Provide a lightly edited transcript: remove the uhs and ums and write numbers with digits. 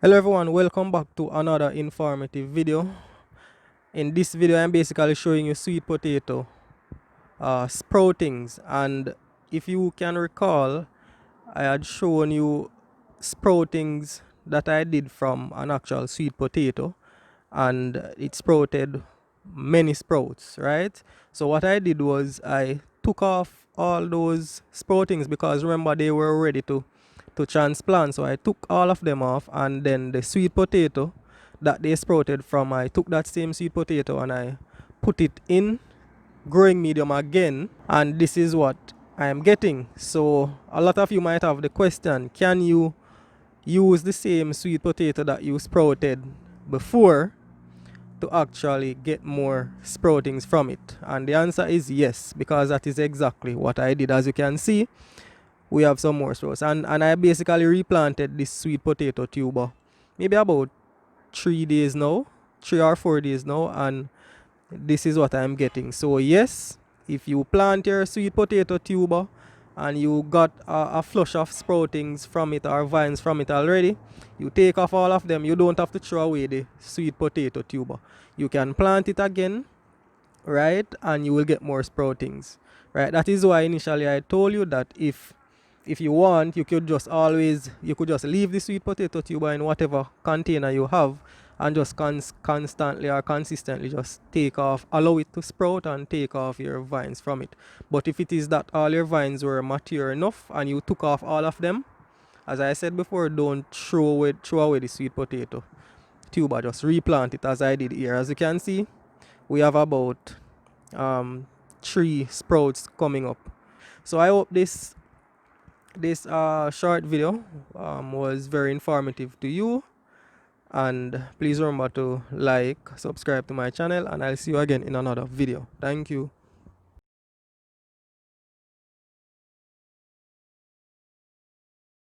Hello everyone, welcome back to another informative video. In this video I'm basically showing you sweet potato sproutings, and if you can recall, I had shown you sproutings that I did from an actual sweet potato, and it sprouted many sprouts, right? So what I did was I took off all those sproutings because remember they were ready to transplant. So I took all of them off, and then the sweet potato that they sprouted from, I took that same sweet potato and I put it in growing medium again, and this is what I am getting. So a lot of you might have the question, can you use the same sweet potato that you sprouted before to actually get more sproutings from it? And the answer is yes, because that is exactly what I did. As you can see, we have some more sprouts, and I basically replanted this sweet potato tuber maybe about 3 days now, 3 or 4 days now, and this is what I'm getting. So yes, if you plant your sweet potato tuber and you got a flush of sproutings from it or vines from it already, you take off all of them. You don't have to throw away the sweet potato tuber. You can plant it again, right, and you will get more sproutings, right? That is why initially I told you that if you want, you could just leave the sweet potato tuber in whatever container you have, and just constantly or consistently just allow it to sprout and take off your vines from it. But if it is that all your vines were mature enough and you took off all of them, as I said before, don't throw away the sweet potato tuber. Just replant it as I did here. As you can see, we have about 3 sprouts coming up. So I hope this short video was very informative to you, and please remember to like, subscribe to my channel, and I'll see you again in another video. Thank you.